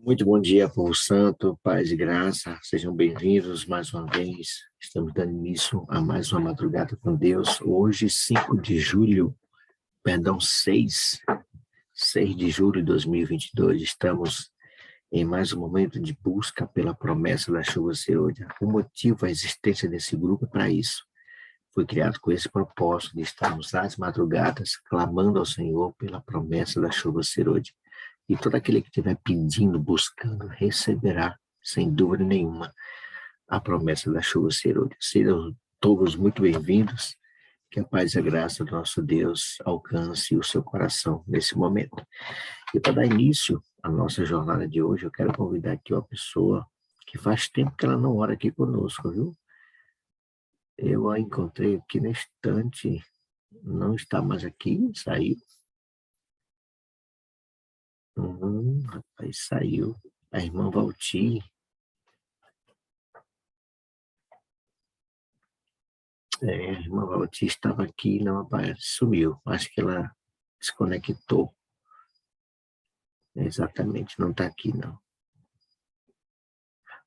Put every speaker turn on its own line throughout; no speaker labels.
Muito bom dia, povo santo, paz e graça, sejam bem-vindos mais uma vez. Estamos dando início a mais uma madrugada com Deus. Hoje, 5 de julho, perdão, 6 de julho de 2022, estamos em mais um momento de busca pela promessa da chuva serôdia. O motivo, a existência desse grupo é para isso. Foi criado com esse propósito de estarmos às madrugadas clamando ao Senhor pela promessa da chuva serôdia. E todo aquele que estiver pedindo, buscando, receberá, sem dúvida nenhuma, a promessa da chuva serôdia. Sejam todos muito bem-vindos, que a paz e a graça do nosso Deus alcance o seu coração nesse momento. E para dar início à nossa jornada de hoje, eu quero convidar aqui uma pessoa que faz tempo que ela não ora aqui conosco, viu? Eu a encontrei aqui na estante, não está mais aqui, saiu. Rapaz, saiu. A irmã Valti. A irmã Valti estava aqui, não aparece, sumiu. Acho que ela desconectou. Exatamente, não está aqui, não.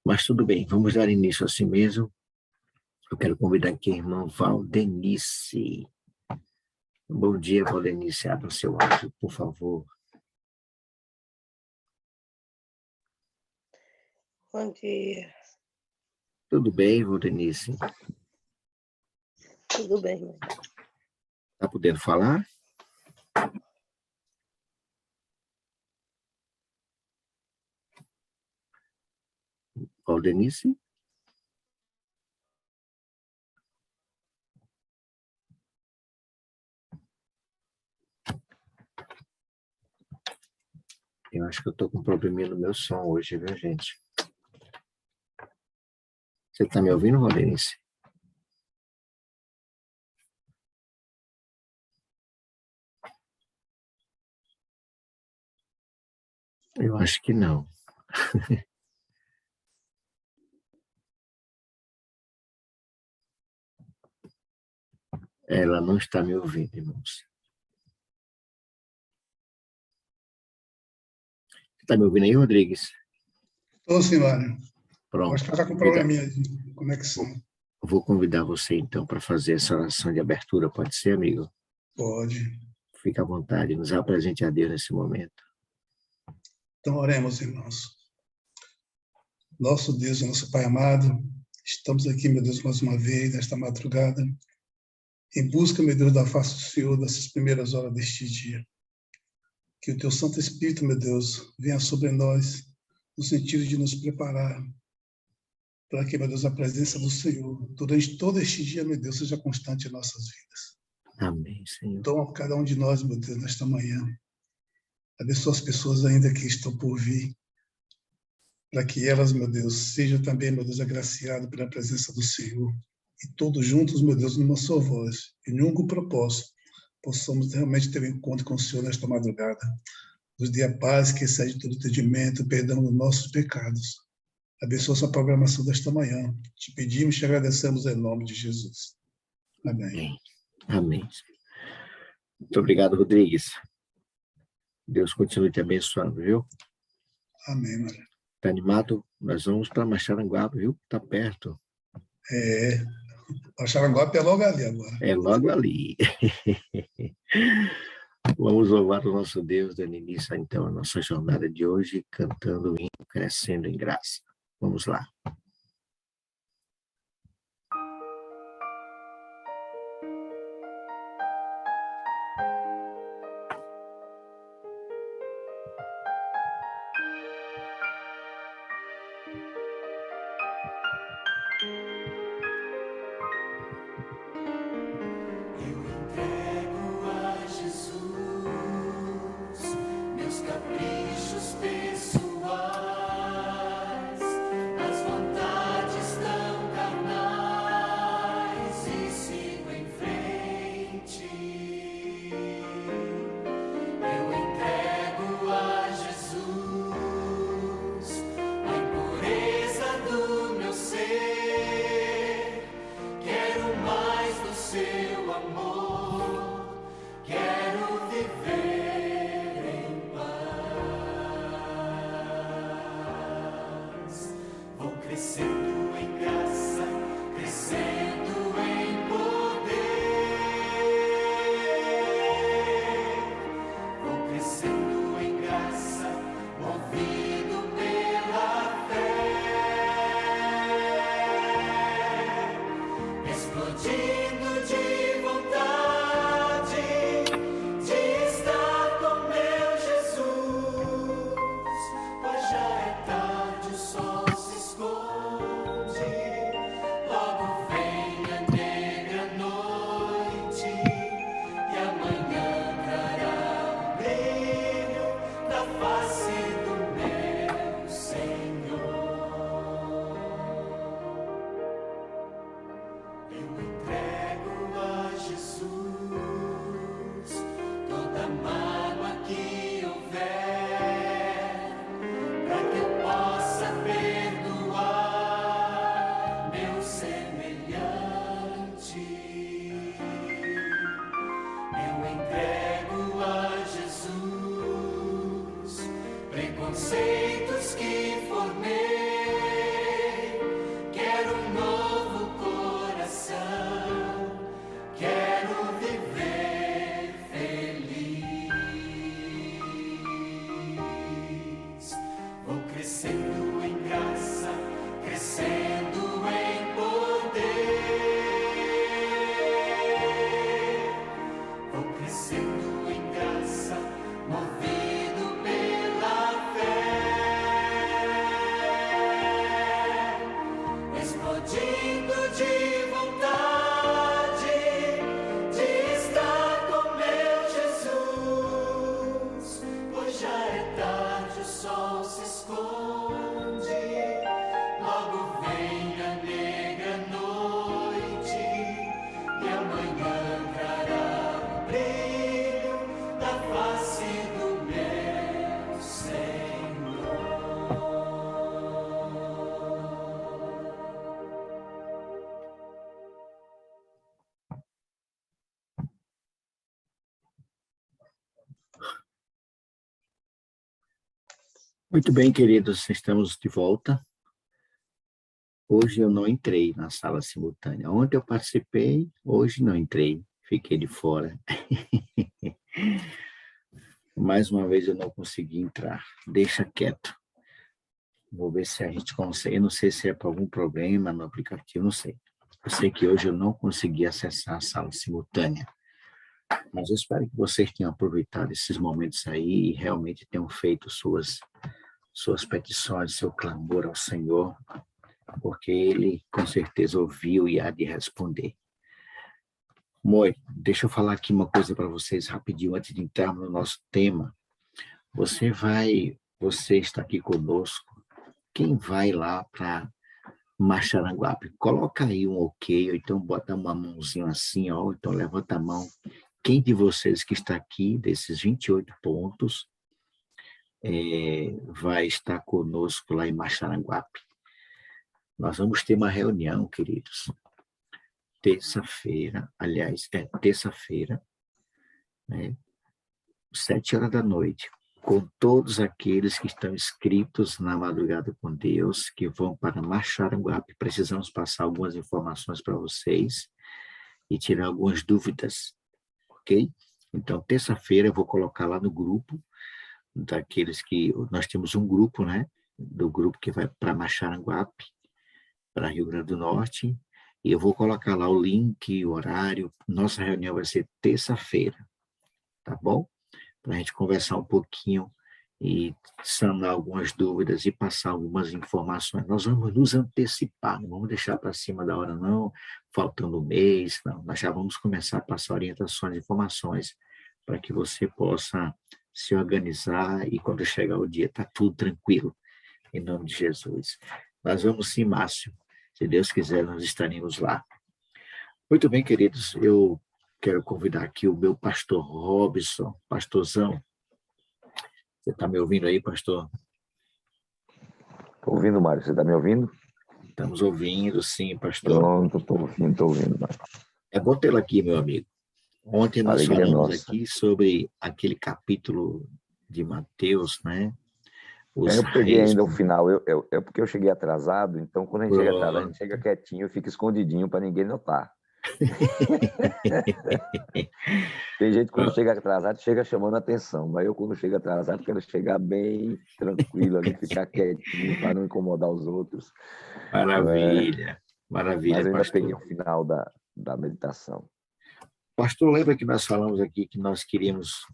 Mas tudo bem, vamos dar início assim mesmo. Eu quero convidar aqui a irmã Valdenice. Bom dia, Valdenice. Abra seu áudio, por favor.
Bom dia.
Tudo bem, Valdenice?
Tudo bem, mãe.
Está podendo falar? Valdenice? Eu acho que eu estou com um probleminha no meu som hoje, viu, gente? Você está me ouvindo, Valdenice? Eu acho que não. Ela não está me ouvindo, irmãos. Você está me ouvindo aí, Rodrigues?
Estou, senhora.
Pronto.
Acho que está com probleminha de conexão.
Vou convidar você, então, para fazer essa oração de abertura. Pode ser, amigo?
Pode.
Fique à vontade. Nos apresente a Deus nesse momento.
Então, oremos, irmãos. Nosso Deus e nosso Pai amado, estamos aqui, meu Deus, mais uma vez, nesta madrugada, em busca, meu Deus, da face do Senhor, nessas primeiras horas deste dia. Que o Teu Santo Espírito, meu Deus, venha sobre nós, no sentido de nos preparar para que, meu Deus, a presença do Senhor, durante todo este dia, meu Deus, seja constante em nossas vidas.
Amém, Senhor.
Toma cada um de nós, meu Deus, nesta manhã. Abençoa as pessoas ainda que estão por vir, para que elas, meu Deus, sejam também, meu Deus, agraciadas pela presença do Senhor. E todos juntos, meu Deus, numa só voz, em um único propósito, possamos realmente ter um encontro com o Senhor nesta madrugada. Nos dê a paz que excede todo entendimento, perdão dos nossos pecados. Abençoa essa programação desta manhã. Te pedimos e te agradecemos em nome de Jesus. Amém.
Amém. Muito obrigado, Rodrigues. Deus continue te abençoando, viu?
Amém, Maria.
Tá animado? Nós vamos para Macharanguape, viu? Tá perto.
Macharanguape é logo ali agora.
É logo ali. Vamos louvar o nosso Deus, dando início, então, a nossa jornada de hoje, cantando o hino, crescendo em graça. Vamos lá.
Caprichos pessoais, as vontades
Muito bem, queridos, estamos de volta. Hoje eu não entrei na sala simultânea. Ontem eu participei, hoje não entrei, fiquei de fora. Mais uma vez eu não consegui entrar. Deixa quieto. Vou ver se a gente consegue. Eu não sei se é por algum problema no aplicativo, não sei. Eu sei que hoje eu não consegui acessar a sala simultânea, mas eu espero que vocês tenham aproveitado esses momentos aí e realmente tenham feito suas petições, seu clamor ao Senhor, porque Ele com certeza ouviu e há de responder. Moi, deixa eu falar aqui uma coisa para vocês rapidinho antes de entrarmos no nosso tema. Você está aqui conosco. Quem vai lá para Maxaranguape, coloca aí um ok, ou então bota uma mãozinha assim, ó, então levanta a mão. Quem de vocês que está aqui, desses 28 pontos, vai estar conosco lá em Maxaranguape? Nós vamos ter uma reunião, queridos, terça-feira, aliás, terça-feira, né, 7 horas da noite, com todos aqueles que estão inscritos na Madrugada com Deus, que vão para Maxaranguape. Precisamos passar algumas informações para vocês e tirar algumas dúvidas, ok? Então, terça-feira eu vou colocar lá no grupo, daqueles que... Nós temos um grupo, né? Do grupo que vai para Maxaranguape, para Rio Grande do Norte, e eu vou colocar lá o link, o horário. Nossa reunião vai ser terça-feira, tá bom? Para a gente conversar um pouquinho e sanar algumas dúvidas e passar algumas informações. Nós vamos nos antecipar, não vamos deixar para cima da hora, não, faltando um mês, não. Nós já vamos começar a passar orientações e informações para que você possa se organizar e quando chegar o dia está tudo tranquilo, em nome de Jesus. Nós vamos sim, Márcio. Se Deus quiser, nós estaremos lá. Muito bem, queridos, eu quero convidar aqui o meu pastor Robson, pastorzão. Você está me ouvindo aí, pastor?
Estou ouvindo, Mário. Você está me ouvindo?
Estamos ouvindo, sim, pastor.
Pronto, estou ouvindo, Mário.
É bom tê-lo aqui, meu amigo. Ontem nós
Alegria
falamos
nossa.
aqui sobre aquele capítulo de Mateus, né? Os
Eu peguei
reis.
ainda o final. É porque eu cheguei atrasado, então quando a gente chega atrasado, a gente
Pronto.
chega quietinho, fica escondidinho para ninguém notar. Tem gente que quando chega atrasado, chega chamando a atenção, mas eu quando chego atrasado, quero chegar bem tranquilo ali, ficar quietinho para não incomodar os outros.
Maravilha, maravilha,
Mas eu ainda peguei
pastor.
o final da meditação.
Pastor, lembra que nós falamos aqui que nós queríamos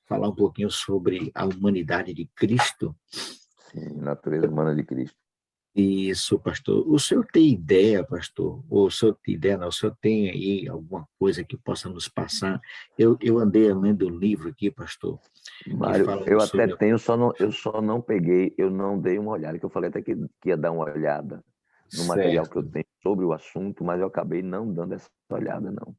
falar um pouquinho sobre a humanidade de Cristo?
Sim, natureza humana de Cristo.
Isso, pastor. O senhor tem ideia, pastor? Ou o senhor tem ideia, não? O senhor tem aí alguma coisa que possa nos passar? Eu andei lendo um livro aqui, pastor, que
Mário,
fala
eu até
sobre...
tenho, eu só não peguei, eu não dei uma olhada, que eu falei até que ia dar uma olhada no material que eu
Certo.
tenho sobre o assunto, mas eu acabei não dando essa olhada, não.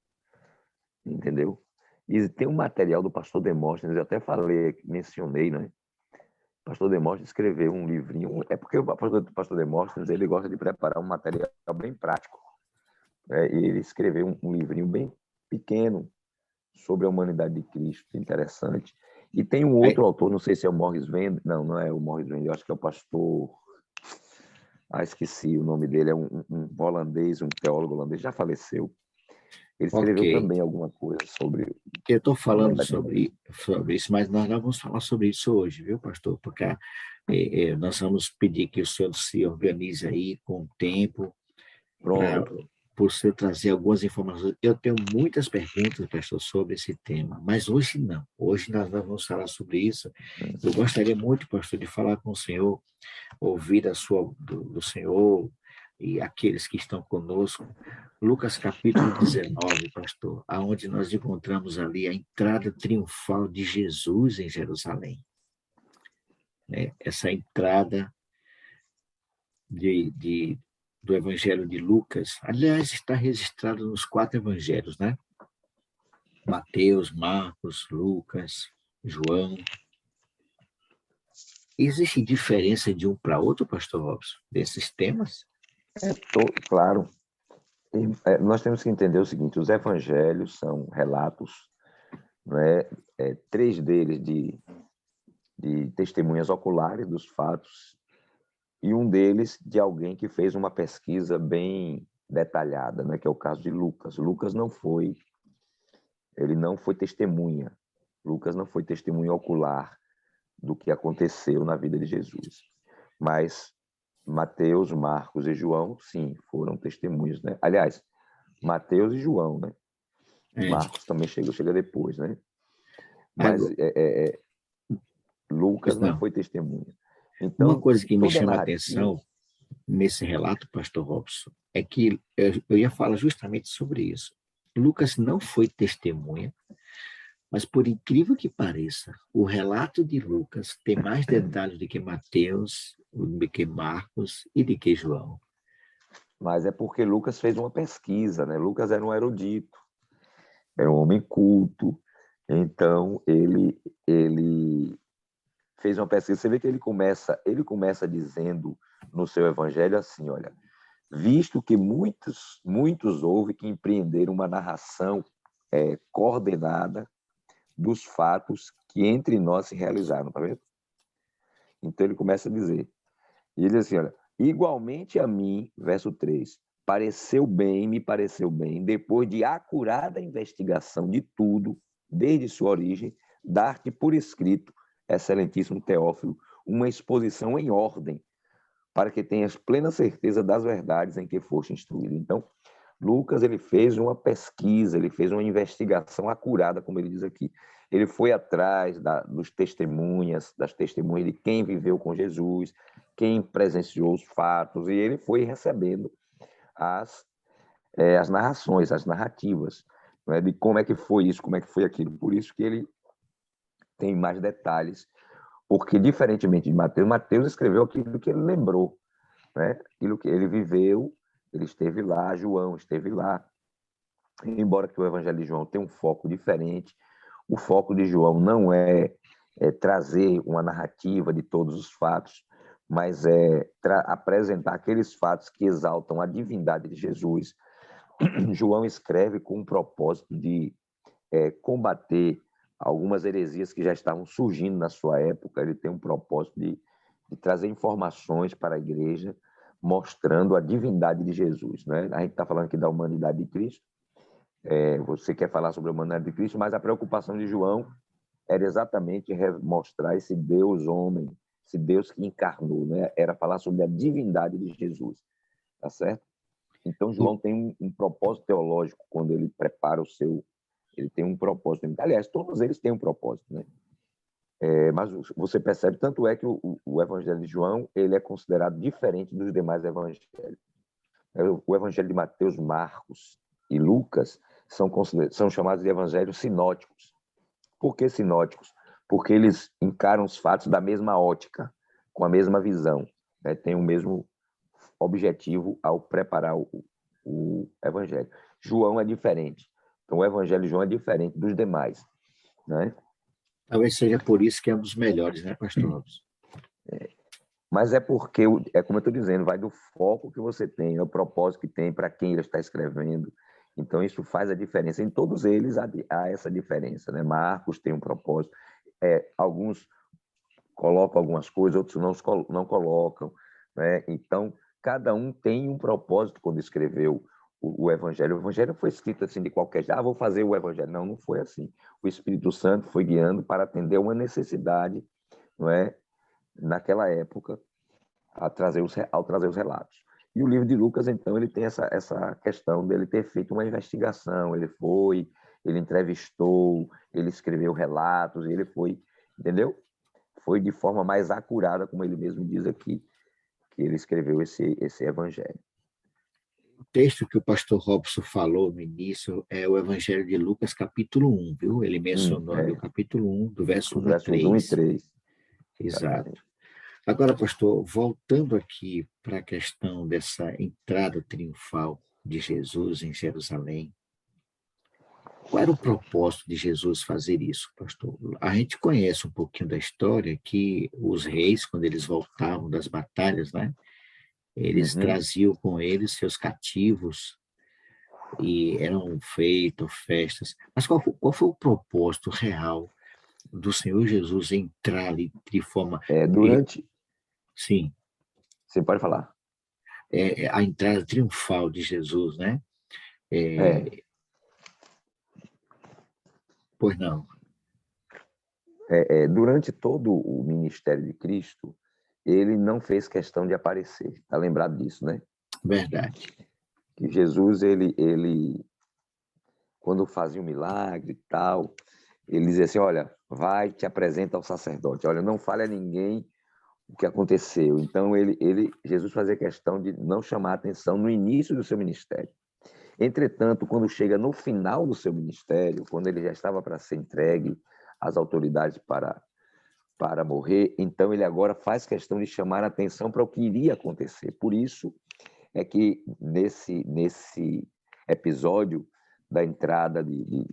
Entendeu? E tem um material do pastor Demóstenes, eu até falei, mencionei, né? O pastor Demóstenes escreveu um livrinho, é porque o pastor Demóstenes, ele gosta de preparar um material bem prático, né? E ele escreveu um livrinho bem pequeno sobre a humanidade de Cristo, interessante. E tem um
Aí,
outro autor, não sei se é o Morris Vende, não é o Morris Vende, eu acho que é o pastor... esqueci o nome dele, é um holandês, um teólogo holandês, já faleceu. Ele
ok.
escreveu também alguma coisa sobre
Eu estou
a
falando
humanidade de Cristo.
sobre isso, mas nós não vamos falar sobre isso hoje, viu, pastor? Porque nós vamos pedir que o senhor se organize aí com o tempo, para
Pronto.
por você trazer algumas informações. Eu tenho muitas perguntas, pastor, sobre esse tema, mas hoje não. Hoje nós não vamos falar sobre isso. Eu gostaria muito, pastor, de falar com o senhor, ouvir do Senhor e aqueles que estão conosco. Lucas capítulo 19, pastor, aonde nós encontramos ali a entrada triunfal de Jesus em Jerusalém. Né? Essa entrada do Evangelho de Lucas, aliás, está registrado nos 4 evangelhos, né? Mateus, Marcos, Lucas, João. Existe diferença de um para outro, pastor Robson, desses temas?
Claro. Nós temos que entender o seguinte, os evangelhos são relatos, não é? 3 deles de de testemunhas oculares dos fatos, e um deles de alguém que fez uma pesquisa bem detalhada, né, que é o caso de Lucas. Lucas não foi testemunha. Lucas não foi testemunha ocular do que aconteceu na vida de Jesus. Mas Mateus, Marcos e João, sim, foram testemunhas, né? Aliás, Mateus e João, né? Marcos também chega depois, né? Mas Lucas não foi testemunha. Então,
uma coisa que me
toda
chama a
narrativa...
atenção nesse relato, pastor Robson, é que eu ia falar justamente sobre isso. Lucas não foi testemunha, mas por incrível que pareça, o relato de Lucas tem mais detalhes do que Mateus, do que Marcos e do que João.
Mas é porque Lucas fez uma pesquisa, né? Lucas era um erudito, era um homem culto, então ele fez uma pesquisa. Você vê que ele começa dizendo no seu evangelho assim, olha, visto que muitos houve que empreenderam uma narração coordenada dos fatos que entre nós se realizaram, tá vendo? Então ele começa a dizer, e ele diz assim, olha, igualmente a mim, verso 3, me pareceu bem, depois de acurada investigação de tudo, desde sua origem, dar-te por escrito, excelentíssimo Teófilo, uma exposição em ordem, para que tenhas plena certeza das verdades em que foste instruído. Então, Lucas ele fez uma pesquisa, ele fez uma investigação acurada, como ele diz aqui. Ele foi atrás das testemunhas de quem viveu com Jesus, quem presenciou os fatos, e ele foi recebendo as narrações, as narrativas, né, de como é que foi isso, como é que foi aquilo. Por isso que ele tem mais detalhes, porque, diferentemente de Mateus, Mateus escreveu aquilo que ele lembrou, né? Aquilo que ele viveu, ele esteve lá, João esteve lá. Embora que o Evangelho de João tenha um foco diferente, o foco de João não é trazer uma narrativa de todos os fatos, mas é apresentar aqueles fatos que exaltam a divindade de Jesus. João escreve com o propósito de combater algumas heresias que já estavam surgindo na sua época. Ele tem um propósito de trazer informações para a igreja, mostrando a divindade de Jesus, né? A gente está falando aqui da humanidade de Cristo, você quer falar sobre a humanidade de Cristo, mas a preocupação de João era exatamente mostrar esse Deus homem, esse Deus que encarnou, né? Era falar sobre a divindade de Jesus, tá certo? Então João tem um propósito teológico quando ele prepara ele tem um propósito. Aliás, todos eles têm um propósito, né? Mas você percebe, tanto é que o Evangelho de João ele é considerado diferente dos demais evangelhos. O Evangelho de Mateus, Marcos e Lucas são chamados de evangelhos sinóticos. Por que sinóticos? Porque eles encaram os fatos da mesma ótica, com a mesma visão, né? Tem o mesmo objetivo ao preparar o Evangelho. João é diferente. Então, o Evangelho de João é diferente dos demais, né?
Talvez seja por isso que é um dos melhores, né, pastor Robson?
Mas é porque, como eu estou dizendo, vai do foco que você tem, o propósito que tem, para quem ele está escrevendo. Então, isso faz a diferença. Em todos eles há essa diferença, né? Marcos tem um propósito. Alguns colocam algumas coisas, outros não colocam, né? Então, cada um tem um propósito quando escreveu o Evangelho. O Evangelho foi escrito assim de qualquer jeito. Vou fazer o Evangelho. Não, não foi assim. O Espírito Santo foi guiando para atender uma necessidade, não é? Naquela época, ao trazer os relatos. E o livro de Lucas, então, ele tem essa questão dele ter feito uma investigação. Ele entrevistou, ele escreveu relatos, ele foi, entendeu? Foi de forma mais acurada, como ele mesmo diz aqui, que ele escreveu esse evangelho.
O texto que o pastor Robson falou no início é o Evangelho de Lucas, capítulo 1, viu? Ele mencionou ali o capítulo 1, do verso 1 a 3.
1 e 3.
Exato. Agora, pastor, voltando aqui para a questão dessa entrada triunfal de Jesus em Jerusalém, qual era o propósito de Jesus fazer isso, pastor? A gente conhece um pouquinho da história que os reis, quando eles voltavam das batalhas, né, eles traziam com eles seus cativos e eram feitas festas. Mas qual foi o propósito real do Senhor Jesus entrar ali de forma...
Durante...
Sim.
Você pode falar.
A entrada triunfal de Jesus, né? Pois não.
Durante todo o ministério de Cristo, ele não fez questão de aparecer. Está lembrado disso, né?
Verdade.
Que Jesus, ele quando fazia um milagre e tal, ele dizia assim, olha, vai, te apresenta ao sacerdote. Olha, não fale a ninguém o que aconteceu. Então, Jesus fazia questão de não chamar a atenção no início do seu ministério. Entretanto, quando chega no final do seu ministério, quando ele já estava para ser entregue às autoridades para morrer, então ele agora faz questão de chamar a atenção para o que iria acontecer. Por isso é que nesse episódio da entrada de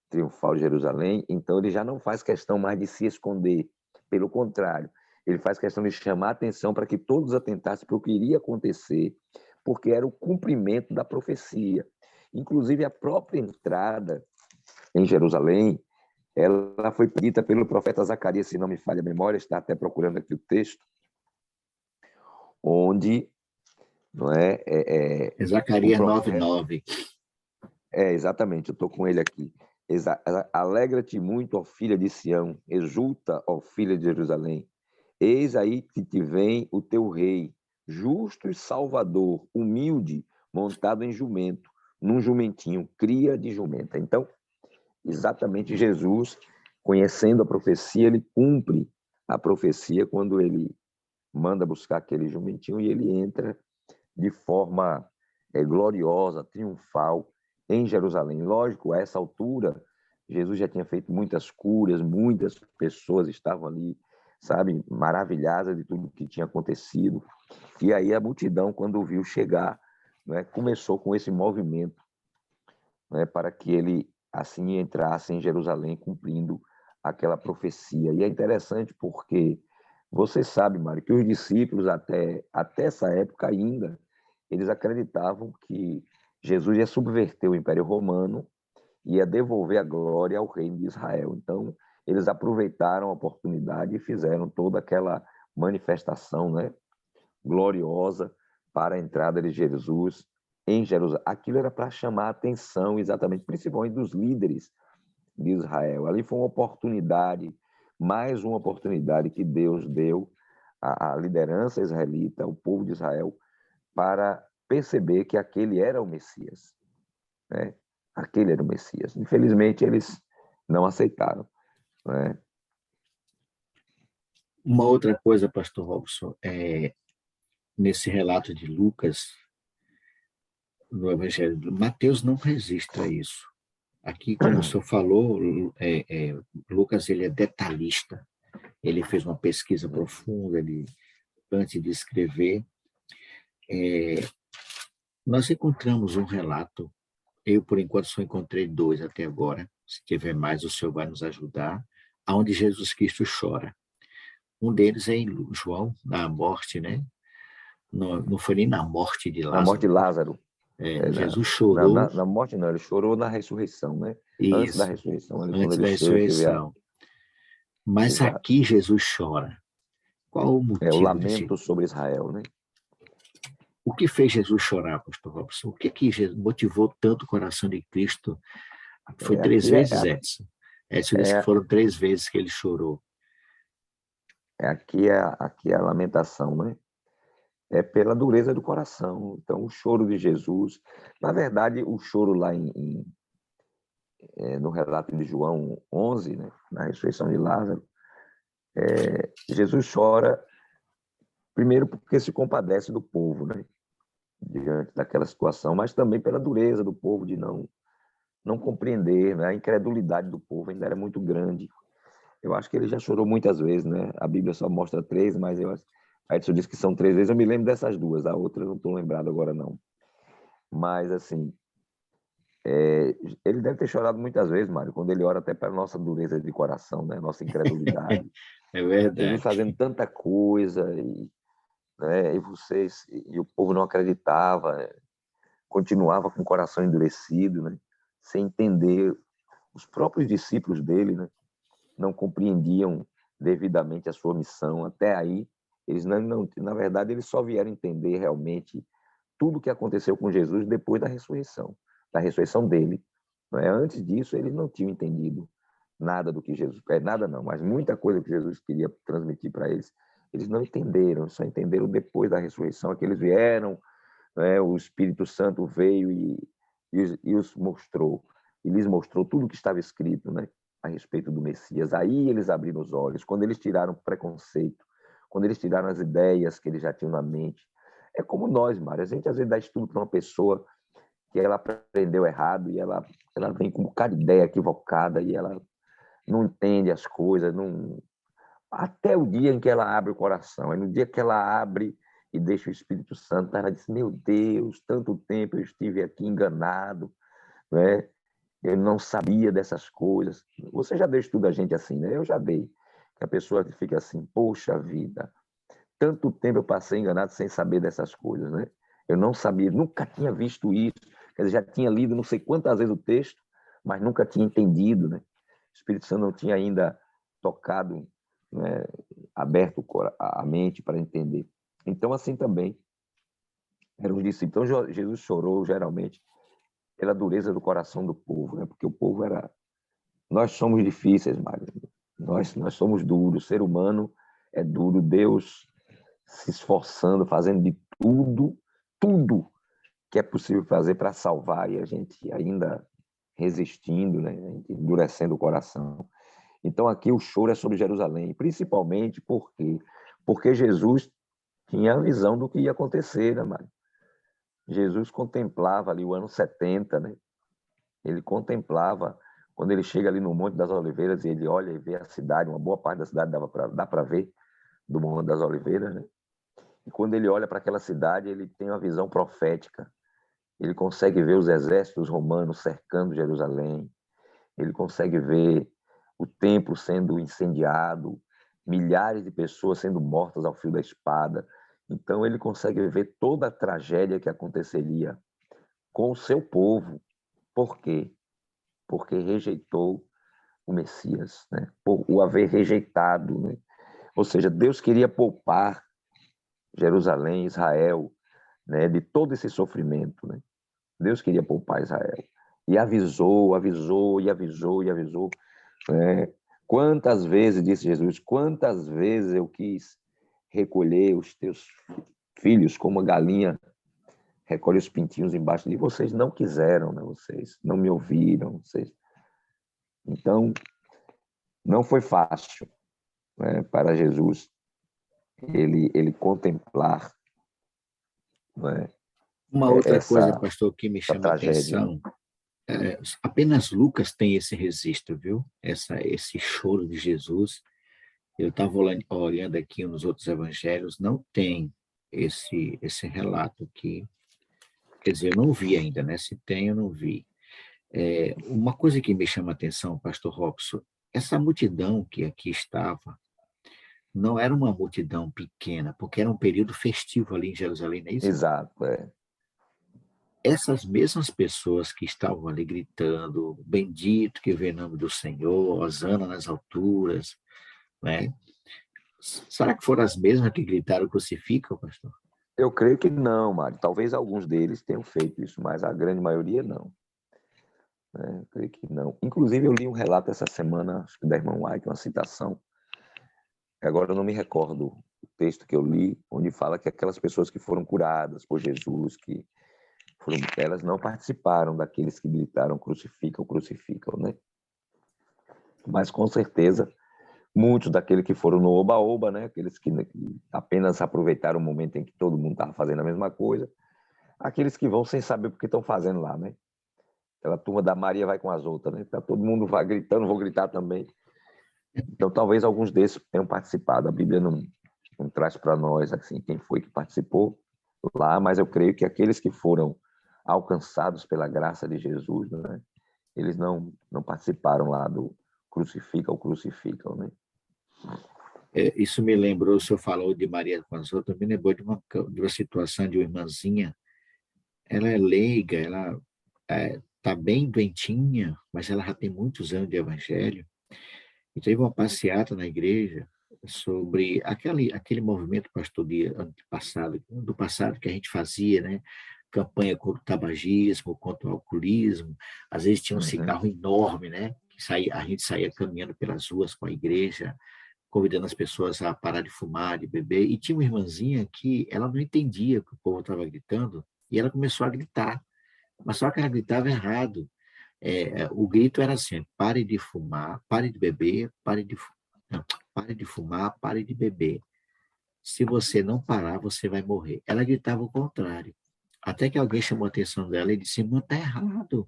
triunfal de Jerusalém, então ele já não faz questão mais de se esconder. Pelo contrário, ele faz questão de chamar a atenção para que todos atentassem para o que iria acontecer, porque era o cumprimento da profecia. Inclusive, a própria entrada em Jerusalém, ela foi dita pelo profeta Zacarias, se não me falha a memória, está até procurando aqui o texto, onde... Não
Zacarias 9:9.
Exatamente, eu estou com ele aqui. Alegra-te muito, ó filha de Sião, exulta, ó filha de Jerusalém. Eis aí que te vem o teu rei, justo e salvador, humilde, montado em jumento, num jumentinho, cria de jumenta. Então, exatamente Jesus, conhecendo a profecia, ele cumpre a profecia quando ele manda buscar aquele jumentinho e ele entra de forma gloriosa, triunfal, em Jerusalém. Lógico, a essa altura, Jesus já tinha feito muitas curas, muitas pessoas estavam ali, sabe, maravilhadas de tudo que tinha acontecido. E aí a multidão, quando o viu chegar, né, começou com esse movimento, né, para que ele assim entrasse em Jerusalém, cumprindo aquela profecia. E é interessante porque você sabe, Mário, que os discípulos até essa época ainda, eles acreditavam que Jesus ia subverter o Império Romano e ia devolver a glória ao reino de Israel. Então, eles aproveitaram a oportunidade e fizeram toda aquela manifestação, né, gloriosa para a entrada de Jesus em Jerusalém. Aquilo era para chamar a atenção, exatamente, principalmente dos líderes de Israel. Ali foi uma oportunidade, mais uma oportunidade que Deus deu à liderança israelita, ao povo de Israel, para perceber que aquele era o Messias, né? Aquele era o Messias. Infelizmente, eles não aceitaram, né?
Uma outra coisa, pastor Robson, nesse relato de Lucas, no Evangelho, Mateus não registra isso. Aqui, como o senhor falou, Lucas ele é detalhista. Ele fez uma pesquisa profunda antes de escrever. Nós encontramos um relato, eu, por enquanto, só encontrei 2 até agora. Se tiver mais, o senhor vai nos ajudar, onde Jesus Cristo chora. Um deles é em João, na morte, né? Não foi nem na morte de
Na morte de
Lázaro.
Lázaro.
Jesus chorou.
Na morte não, ele chorou na ressurreição, né? Antes da
Isso,
ressurreição, quando
antes
ele
da
teve
ressurreição. Mas
Exato.
aqui Jesus chora. Qual o
O
motivo
lamento sobre Israel, né?
O que fez Jesus chorar, pastor Robson? O que motivou tanto o coração de Cristo? Foi 3 vezes, Edson? Edson disse que foram 3 vezes que ele chorou.
Aqui é a lamentação, né? É pela dureza do coração. Então, o choro de Jesus, na verdade, o choro lá no relato de João 11, né, na ressurreição de Lázaro, Jesus chora primeiro porque se compadece do povo, né, diante daquela situação, mas também pela dureza do povo de não compreender, né, a incredulidade do povo ainda era muito grande. Eu acho que ele já chorou muitas vezes, né? A Bíblia só mostra 3, mas a Edson disse que são 3 vezes. Eu me lembro dessas 2, a outra eu não estou lembrado agora, não. Mas, assim, ele deve ter chorado muitas vezes, Mário, quando ele ora até para a nossa dureza de coração, né? Nossa incredulidade.
É verdade.
Jesus fazendo tanta coisa né? E o povo não acreditava, continuava com o coração endurecido, né? Sem entender os próprios discípulos dele, né? não compreendiam devidamente a sua missão. Até aí, eles na verdade, eles só vieram entender realmente tudo o que aconteceu com Jesus depois da ressurreição dele. Não é? Antes disso, eles não tinham entendido nada do que Jesus, nada não, mas muita coisa que Jesus queria transmitir para eles, eles não entenderam, só entenderam depois da ressurreição, que eles vieram, né? O Espírito Santo veio e os mostrou, e lhes mostrou tudo o que estava escrito, né, a respeito do Messias. Aí eles abriram os olhos, quando eles tiraram o preconceito, quando eles tiraram as ideias que eles já tinham na mente. É como nós, Mário, a gente às vezes dá estudo para uma pessoa que ela aprendeu errado e ela vem com um bocado de ideia equivocada e ela não entende as coisas, não... até o dia em que ela abre o coração. Aí no dia que ela abre e deixa o Espírito Santo, ela diz, meu Deus, tanto tempo eu estive aqui enganado, né? Eu não sabia dessas coisas. Você já deu estudo a gente assim, né? Eu já dei. Que a pessoa fica assim, poxa vida, tanto tempo eu passei enganado sem saber dessas coisas, né? Eu não sabia, nunca tinha visto isso. Quer dizer, já tinha lido não sei quantas vezes o texto, mas nunca tinha entendido, né? O Espírito Santo não tinha ainda tocado, né, aberto a mente para entender. Então, assim também, eram os discípulos. Então, Jesus chorou, geralmente, pela dureza do coração do povo, né? Porque o povo era... Nós somos difíceis, Mário. Nós somos duros. O ser humano é duro. Deus se esforçando, fazendo de tudo que é possível fazer para salvar, e a gente ainda resistindo, né? Endurecendo o coração. Então, aqui o choro é sobre Jerusalém, principalmente porque Jesus tinha a visão do que ia acontecer, né, Mário? Jesus contemplava ali o ano 70, né? Ele contemplava, quando ele chega ali no Monte das Oliveiras e ele olha e vê a cidade, uma boa parte da cidade dá para ver do Monte das Oliveiras, né? E quando ele olha para aquela cidade, ele tem uma visão profética. Ele consegue ver os exércitos romanos cercando Jerusalém, ele consegue ver o templo sendo incendiado, milhares de pessoas sendo mortas ao fio da espada. Então ele consegue ver toda a tragédia que aconteceria com o seu povo. Por quê? Porque rejeitou o Messias, né? Por o haver rejeitado, né? Ou seja, Deus queria poupar Jerusalém, Israel, né, de todo esse sofrimento, né? Deus queria poupar Israel. E avisou, avisou, e avisou, e avisou. Né? Quantas vezes, disse Jesus, quantas vezes eu quis recolher os teus filhos como a galinha recolhe os pintinhos embaixo de vocês, não quiseram, né? Vocês não me ouviram. Vocês... Então, não foi fácil, né, para Jesus ele contemplar, né,
Uma outra coisa,
essa
pastor, que me chama a
tragédia.
atenção, apenas Lucas tem esse registro, viu? Esse choro de Jesus. Eu estava olhando aqui nos outros evangelhos, não tem esse relato aqui. Quer dizer, eu não vi ainda, né? Se tem, eu não vi. Uma coisa que me chama a atenção, pastor Robson, essa multidão que aqui estava, não era uma multidão pequena, porque era um período festivo ali em Jerusalém, não é isso?
Exato,
Essas mesmas pessoas que estavam ali gritando, bendito que vem em nome do Senhor, hosana nas alturas, né? Será que foram as mesmas que gritaram crucifica, pastor?
Eu creio que não, Mário. Talvez alguns deles tenham feito isso, mas a grande maioria não. Eu creio que não. Inclusive, eu li um relato essa semana, acho que da irmã White, uma citação. Agora eu não me recordo o texto que eu li, onde fala que aquelas pessoas que foram curadas por Jesus, elas não participaram daqueles que gritaram crucificam, crucificam, né? Mas com certeza muitos daqueles que foram no oba-oba, né? Aqueles que apenas aproveitaram o momento em que todo mundo estava fazendo a mesma coisa, aqueles que vão sem saber o que estão fazendo lá, né? Aquela turma da Maria vai com as outras, né? Tá todo mundo vai gritando, vou gritar também. Então, talvez alguns desses tenham participado. A Bíblia não traz para nós assim quem foi que participou lá, mas eu creio que aqueles que foram alcançados pela graça de Jesus, né? Eles não participaram lá do crucificam, né?
Isso me lembrou, o senhor falou de Maria com as outras, me lembrou de uma situação de uma irmãzinha. Ela é leiga, ela está bem doentinha, mas ela já tem muitos anos de evangelho. E teve uma passeata na igreja sobre aquele movimento, pastor, do passado que a gente fazia, né? Campanha contra o tabagismo, contra o alcoolismo. Às vezes tinha um
Uhum.
cigarro enorme, né? A gente saía caminhando pelas ruas com a igreja, convidando as pessoas a parar de fumar, de beber. E tinha uma irmãzinha que ela não entendia o que o povo estava gritando, e ela começou a gritar. Mas só que ela gritava errado. O grito era assim: pare de fumar, pare de beber, não, pare de fumar, pare de beber. Se você não parar, você vai morrer. Ela gritava o contrário. Até que alguém chamou a atenção dela e disse: "Mas está errado."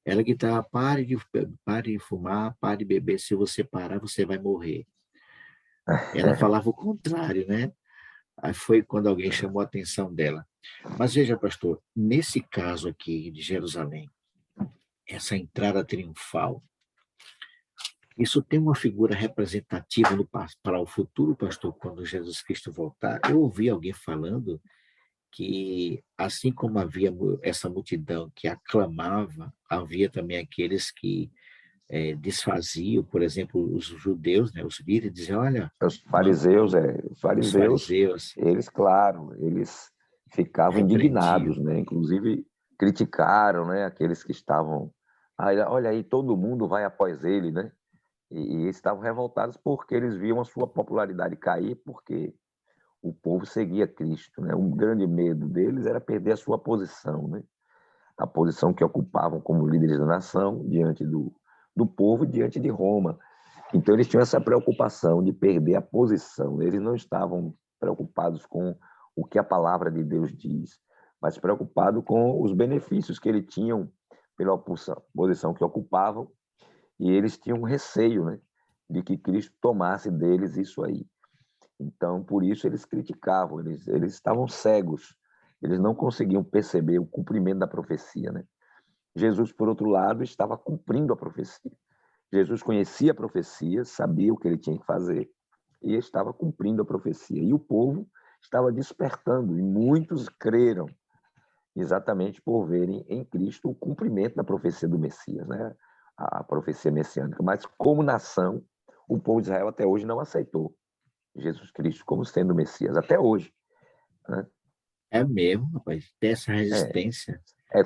Ela gritava: pare de fumar, pare de beber. Se você parar, você vai morrer. Ela falava o contrário, né? Aí foi quando alguém chamou a atenção dela. Mas veja, pastor, nesse caso aqui de Jerusalém, essa entrada triunfal, isso tem uma figura representativa para o futuro, pastor, quando Jesus Cristo voltar. Eu ouvi alguém falando que, assim como havia essa multidão que aclamava, havia também aqueles que desfaziam, por exemplo, os judeus, né, os líderes, diziam: olha,
Os
os
fariseus,
fariseus
eles, claro, eles ficavam indignados,
repreendiam.
né? Inclusive criticaram, né? Aqueles que estavam, olha aí, todo mundo vai após ele, né? E estavam revoltados porque eles viam a sua popularidade cair, porque o povo seguia Cristo, né? Um grande medo deles era perder a sua posição, né? A posição que ocupavam como líderes da nação diante do povo, diante de Roma. Então, eles tinham essa preocupação de perder a posição. Eles não estavam preocupados com o que a palavra de Deus diz, mas preocupados com os benefícios que eles tinham pela posição que ocupavam, e eles tinham um receio, né, de que Cristo tomasse deles isso aí. Então, por isso, eles criticavam, eles estavam cegos, eles não conseguiam perceber o cumprimento da profecia, né? Jesus, por outro lado, estava cumprindo a profecia. Jesus conhecia a profecia, sabia o que ele tinha que fazer e estava cumprindo a profecia. E o povo estava despertando e muitos creram exatamente por verem em Cristo o cumprimento da profecia do Messias, né? A profecia messiânica. Mas como nação, o povo de Israel até hoje não aceitou Jesus Cristo como sendo o Messias, até hoje, né?
É mesmo, rapaz, tem essa
É,
resistência.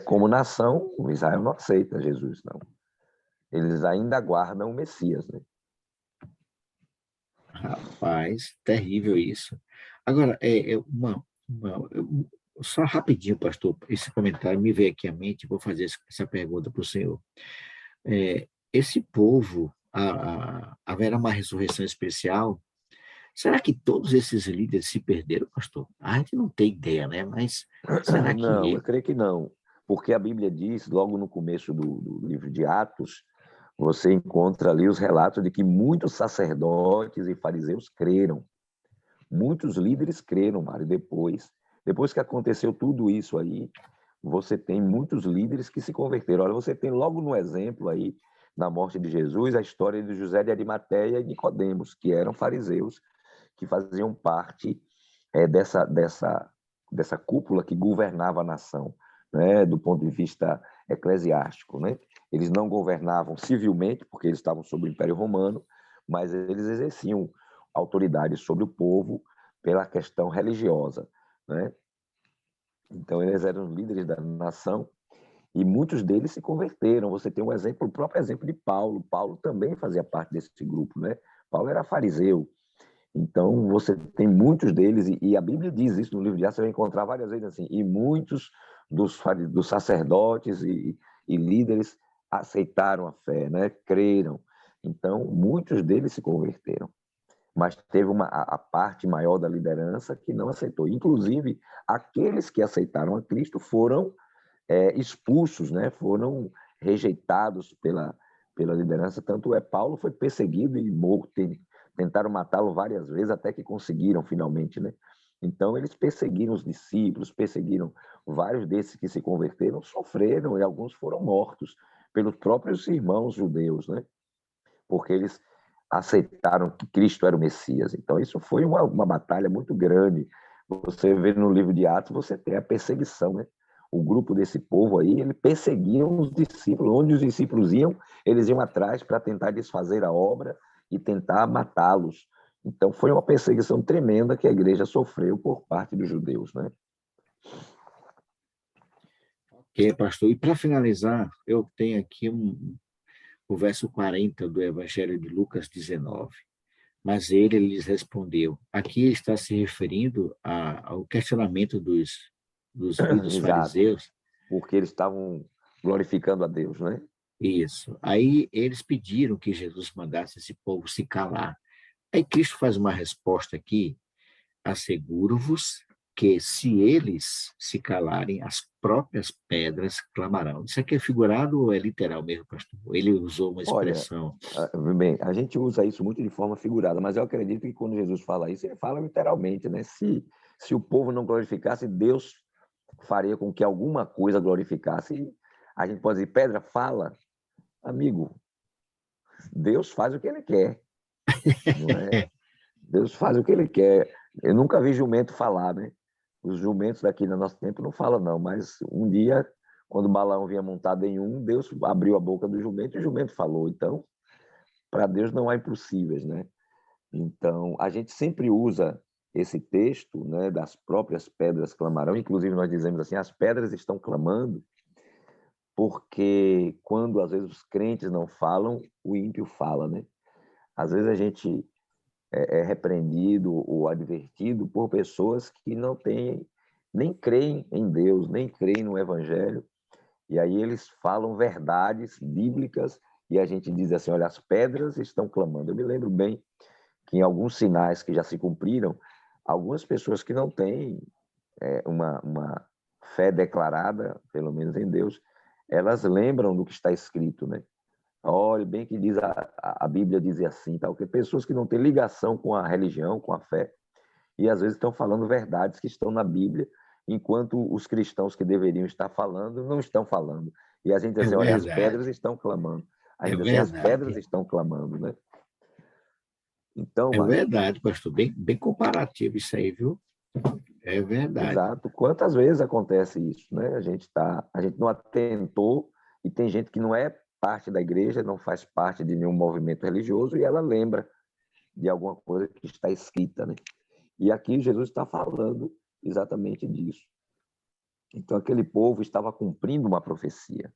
como nação, o Israel não aceita Jesus, não. Eles ainda aguardam o Messias, né?
Rapaz, terrível isso. Agora, só rapidinho, pastor, esse comentário me veio aqui à mente, vou fazer essa pergunta para o senhor. Esse povo, haverá uma ressurreição especial? Será que todos esses líderes se perderam, pastor? A gente não tem ideia, né? Mas será
Não, eu
que...
creio que não, porque a Bíblia diz, logo no começo do livro de Atos, você encontra ali os relatos de que muitos sacerdotes e fariseus creram, muitos líderes creram, Mário, depois que aconteceu tudo isso aí, você tem muitos líderes que se converteram. Olha, você tem logo no exemplo aí, na morte de Jesus, a história de José de Arimateia e Nicodemos, que eram fariseus, que faziam parte dessa cúpula que governava a nação, né, do ponto de vista eclesiástico, né? Eles não governavam civilmente, porque eles estavam sob o Império Romano, mas eles exerciam autoridade sobre o povo pela questão religiosa, né? Então, eles eram os líderes da nação e muitos deles se converteram. Você tem um exemplo, o próprio exemplo de Paulo. Paulo também fazia parte desse grupo, né? Paulo era fariseu. Então, você tem muitos deles, e a Bíblia diz isso no livro de Atos, você vai encontrar várias vezes assim, e muitos dos sacerdotes e líderes aceitaram a fé, né? Creram. Então, muitos deles se converteram. Mas teve a parte maior da liderança que não aceitou. Inclusive, aqueles que aceitaram a Cristo foram expulsos, né? Foram rejeitados pela liderança. Tanto Paulo foi perseguido e morto. Tentaram matá-lo várias vezes até que conseguiram finalmente, né? Então eles perseguiram os discípulos, perseguiram vários desses que se converteram, sofreram e alguns foram mortos pelos próprios irmãos judeus, né? Porque eles aceitaram que Cristo era o Messias. Então isso foi uma batalha muito grande. Você vê no livro de Atos, você tem a perseguição, né? O grupo desse povo aí, ele perseguiam os discípulos. Onde os discípulos iam, eles iam atrás para tentar desfazer a obra e tentar matá-los. Então, foi uma perseguição tremenda que a igreja sofreu por parte dos judeus, né?
Ok, pastor. E para finalizar, eu tenho aqui o verso 40 do Evangelho de Lucas 19. Mas ele lhes respondeu. Aqui está se referindo ao questionamento dos
Exato,
fariseus.
porque eles estavam glorificando a Deus, né?
Isso. Aí eles pediram que Jesus mandasse esse povo se calar. Aí Cristo faz uma resposta aqui: asseguro-vos que se eles se calarem, as próprias pedras clamarão. Isso aqui é figurado ou é literal mesmo, pastor? Ele usou uma
Olha,
expressão.
bem, a gente usa isso muito de forma figurada, mas eu acredito que quando Jesus fala isso, ele fala literalmente, né? Se o povo não glorificasse, Deus faria com que alguma coisa glorificasse. A gente pode dizer, pedra, fala. Amigo, Deus faz o que ele quer, não é? Deus faz o que ele quer. Eu nunca vi jumento falar, né? Os jumentos daqui no nosso tempo não falam, não, mas um dia, quando o Balaão vinha montado em um, Deus abriu a boca do jumento e o jumento falou. Então, para Deus não há impossíveis, né? Então, a gente sempre usa esse texto, né, das próprias pedras clamarão, inclusive nós dizemos assim, as pedras estão clamando, porque quando às vezes os crentes não falam, o ímpio fala, né? Às vezes a gente é repreendido ou advertido por pessoas que não têm, nem creem em Deus, nem creem no Evangelho, e aí eles falam verdades bíblicas e a gente diz assim, olha, as pedras estão clamando. Eu me lembro bem que em alguns sinais que já se cumpriram, algumas pessoas que não têm uma fé declarada, pelo menos em Deus, elas lembram do que está escrito, né? Olha, bem que diz a Bíblia diz assim, tal, que pessoas que não têm ligação com a religião, com a fé, e às vezes estão falando verdades que estão na Bíblia, enquanto os cristãos que deveriam estar falando não estão falando. E a gente diz
É
assim, olha, as
verdade,
pedras estão clamando. A
é
gente diz assim, as pedras
verdade.
estão clamando, né? Então,
É
Márcio,
verdade, pastor. Bem comparativo isso aí, viu? É verdade.
exato. Quantas vezes acontece isso, né? A gente não atentou e tem gente que não é parte da igreja, não faz parte de nenhum movimento religioso e ela lembra de alguma coisa que está escrita, né? E aqui Jesus está falando exatamente disso. Então aquele povo estava cumprindo uma profecia.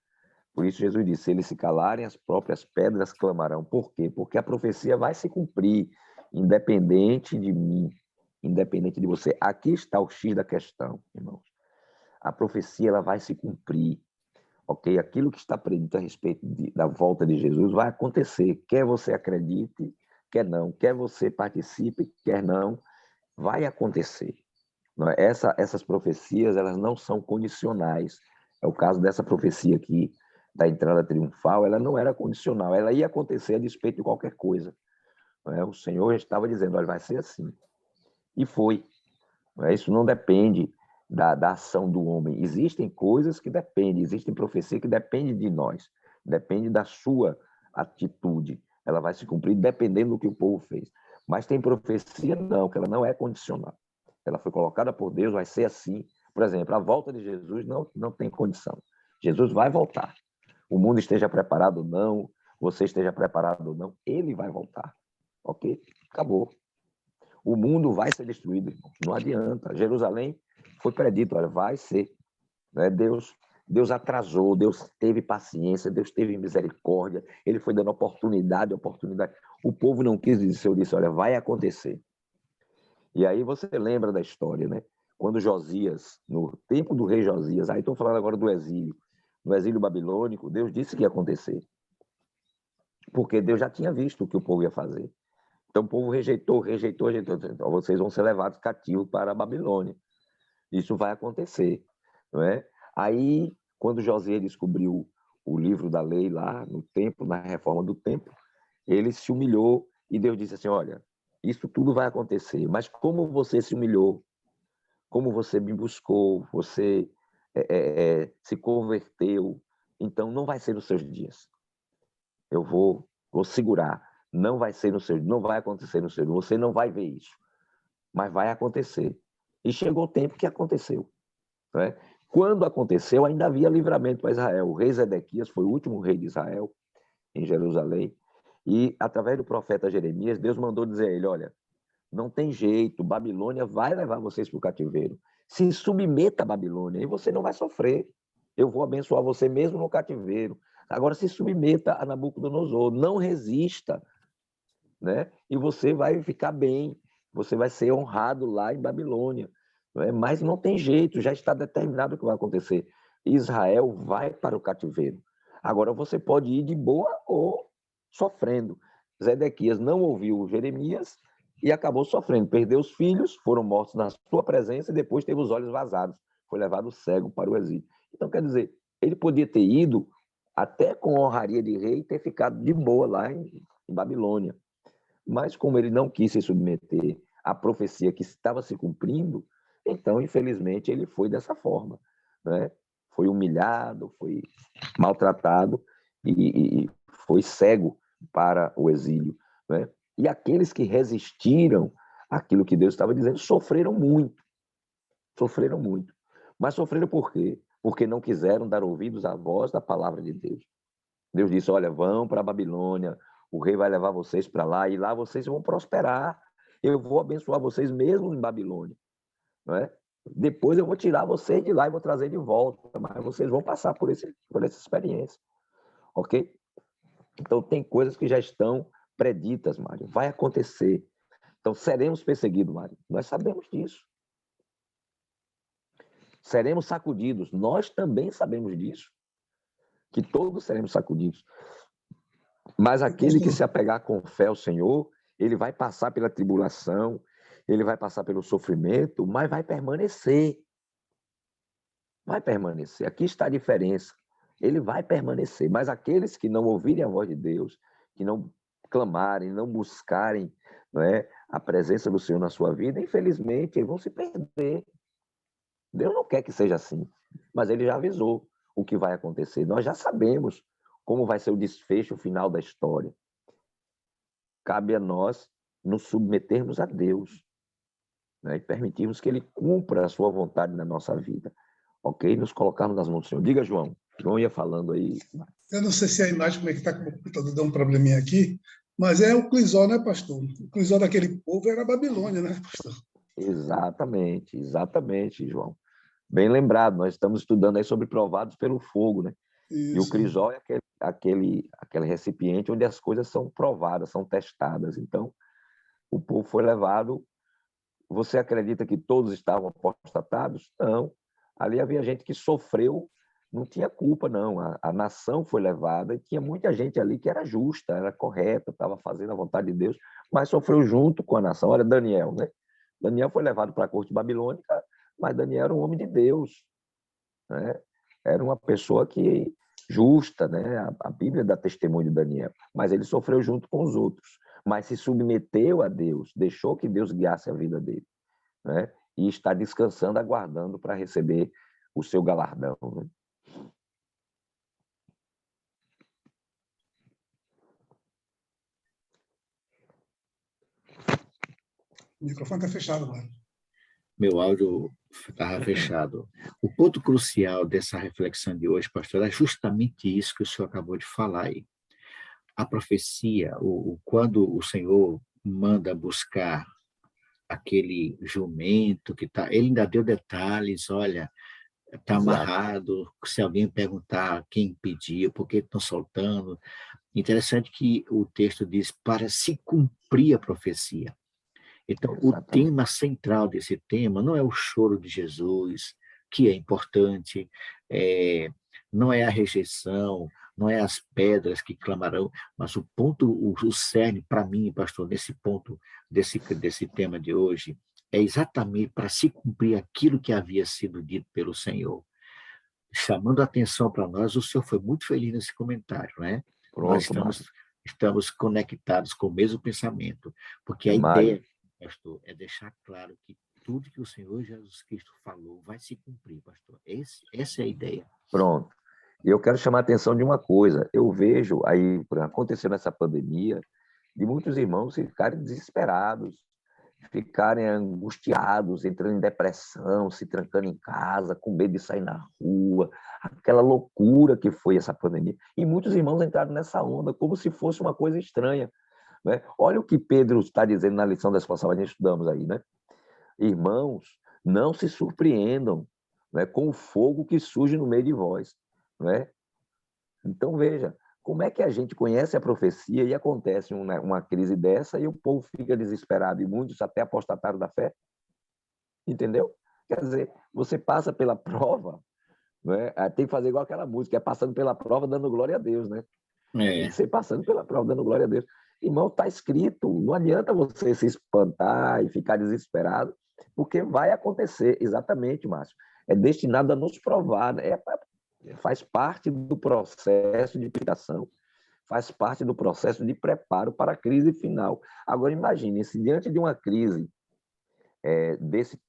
Por isso Jesus disse: se eles se calarem, as próprias pedras clamarão. Por quê? Porque a profecia vai se cumprir, independente de mim, independente de você. Aqui está o X da questão, irmãos. A profecia ela vai se cumprir, ok? Aquilo que está predito a respeito da volta de Jesus vai acontecer. Quer você acredite, quer não. Quer você participe, quer não, vai acontecer. Não é? Essas profecias elas não são condicionais. É o caso dessa profecia aqui, da entrada triunfal, ela não era condicional, ela ia acontecer a despeito de qualquer coisa. Não é? O Senhor estava dizendo, olha, vai ser assim. E foi. Não é? Isso não depende da ação do homem. Existem coisas que dependem, existem profecias que dependem de nós, depende da sua atitude. Ela vai se cumprir dependendo do que o povo fez. Mas tem profecia, não, que ela não é condicional. Ela foi colocada por Deus, vai ser assim. Por exemplo, a volta de Jesus não tem condição. Jesus vai voltar. O mundo esteja preparado ou não, você esteja preparado ou não, ele vai voltar. Ok? Acabou. O mundo vai ser destruído, irmão. Não adianta. Jerusalém foi predito, olha, vai ser. Né? Deus atrasou, Deus teve paciência, Deus teve misericórdia, ele foi dando oportunidade. O povo não quis dizer, eu disse, olha, vai acontecer. E aí você lembra da história, né? Quando Josias, no tempo do rei Josias, aí estou falando agora do exílio, no exílio babilônico, Deus disse que ia acontecer. Porque Deus já tinha visto o que o povo ia fazer. Então o povo rejeitou. Então, vocês vão ser levados cativos para a Babilônia. Isso vai acontecer, não é? Aí, quando Josias descobriu o livro da lei lá no templo, na reforma do templo, ele se humilhou e Deus disse assim, olha, isso tudo vai acontecer, mas como você se humilhou, como você me buscou, você se converteu, então não vai ser nos seus dias. Eu vou segurar. Não vai ser no seu, não vai acontecer no seu, você não vai ver isso, mas vai acontecer. E chegou o tempo que aconteceu. Né? Quando aconteceu, ainda havia livramento para Israel. O rei Zedequias foi o último rei de Israel em Jerusalém. E, através do profeta Jeremias, Deus mandou dizer a ele, olha, não tem jeito, Babilônia vai levar vocês para o cativeiro. Se submeta à Babilônia e você não vai sofrer. Eu vou abençoar você mesmo no cativeiro. Agora se submeta a Nabucodonosor, não resista, né? E você vai ficar bem, você vai ser honrado lá em Babilônia. Né? Mas não tem jeito, já está determinado o que vai acontecer. Israel vai para o cativeiro. Agora você pode ir de boa ou sofrendo. Zedequias não ouviu Jeremias e acabou sofrendo. Perdeu os filhos, foram mortos na sua presença e depois teve os olhos vazados. Foi levado cego para o exílio. Então, quer dizer, ele podia ter ido até com honraria de rei e ter ficado de boa lá em Babilônia. Mas como ele não quis se submeter à profecia que estava se cumprindo, então, infelizmente, ele foi dessa forma. Né? Foi humilhado, foi maltratado e foi cego para o exílio. Né? E aqueles que resistiram àquilo que Deus estava dizendo sofreram muito. Sofreram muito. Mas sofreram por quê? Porque não quiseram dar ouvidos à voz da palavra de Deus. Deus disse, olha, vão para a Babilônia, o rei vai levar vocês para lá, e lá vocês vão prosperar. Eu vou abençoar vocês mesmo em Babilônia. Não é? Depois eu vou tirar vocês de lá e vou trazer de volta, mas vocês vão passar por essa experiência. Ok? Então, tem coisas que já estão preditas, Mário. Vai acontecer. Então, seremos perseguidos, Mário. Nós sabemos disso. Seremos sacudidos. Nós também sabemos disso. Que todos seremos sacudidos. Mas aquele que se apegar com fé ao Senhor, ele vai passar pela tribulação, ele vai passar pelo sofrimento, mas vai permanecer. Vai permanecer. Aqui está a diferença. Ele vai permanecer. Mas aqueles que não ouvirem a voz de Deus, que não clamarem, não buscarem, não é, a presença do Senhor na sua vida, infelizmente, eles vão se perder. Deus não quer que seja assim, mas ele já avisou o que vai acontecer. Nós já sabemos como vai ser o desfecho final da história. Cabe a nós nos submetermos a Deus, né, e permitirmos que Ele cumpra a sua vontade na nossa vida. Ok? Nos colocarmos nas mãos do Senhor. Diga, João. João ia falando aí.
Eu não sei se a imagem, como é que está, como o computador deu um probleminha aqui, mas é o Clisó, né, pastor? O Clisó daquele povo era a Babilônia, né, pastor?
Exatamente, exatamente, João. Bem lembrado, nós estamos estudando aí sobre provados pelo fogo, né?
Isso.
E o crisol é aquele recipiente onde as coisas são provadas, são testadas. Então, o povo foi levado. Você acredita que todos estavam apostatados? Não. Ali havia gente que sofreu, não tinha culpa, não. A nação foi levada e tinha muita gente ali que era justa, era correta, estava fazendo a vontade de Deus, mas sofreu junto com a nação. Olha, Daniel, né? Daniel foi levado para a corte babilônica, mas Daniel era um homem de Deus, né? Era uma pessoa que justa, né? A Bíblia dá testemunho de Daniel, mas ele sofreu junto com os outros, mas se submeteu a Deus, deixou que Deus guiasse a vida dele, né? E está descansando, aguardando para receber o seu galardão, né?
O microfone está fechado, mano.
Meu áudio estava fechado. O ponto crucial dessa reflexão de hoje, pastor, é justamente isso que o senhor acabou de falar aí. A profecia, quando o Senhor manda buscar aquele jumento que está, ele ainda deu detalhes, olha, está amarrado, se alguém perguntar quem pediu, por que estão soltando. Interessante que o texto diz, para se cumprir a profecia. Então, exatamente. O tema central desse tema não é o choro de Jesus, que é importante, não é a rejeição, não é as pedras que clamarão, mas o ponto, o cerne para mim, pastor, nesse ponto desse tema de hoje, é exatamente para se cumprir aquilo que havia sido dito pelo Senhor. Chamando a atenção para nós, o senhor foi muito feliz nesse comentário, né?
Pronto,
nós estamos conectados com o mesmo pensamento, porque a
Mário.
ideia, pastor, é deixar claro que tudo que o Senhor Jesus Cristo falou vai se cumprir, pastor. Essa é a ideia.
Pronto. E eu quero chamar a atenção de uma coisa. Eu vejo aí, acontecendo essa pandemia, de muitos irmãos ficarem desesperados, ficarem angustiados, entrando em depressão, se trancando em casa, com medo de sair na rua. aquela loucura que foi essa pandemia. E muitos irmãos entraram nessa onda como se fosse uma coisa estranha, né? Olha o que Pedro está dizendo na lição da escola sabática que estudamos aí, né? Irmãos, não se surpreendam, né, com o fogo que surge no meio de vós, né? Então, veja, como é que a gente conhece a profecia e acontece uma crise dessa e o povo fica desesperado e muitos até apostataram da fé? Entendeu? Quer dizer, você passa pela prova, né? Tem que fazer igual aquela música, é passando pela prova dando glória a Deus, né? Tem que ser passando pela prova dando glória a Deus. Irmão, está escrito, não adianta você se espantar e ficar desesperado, porque vai acontecer, exatamente, Márcio. É destinado a nos provar, né? Faz parte do processo de purificação, faz parte do processo de preparo para a crise final. Agora, imagine, se diante de uma crise desse,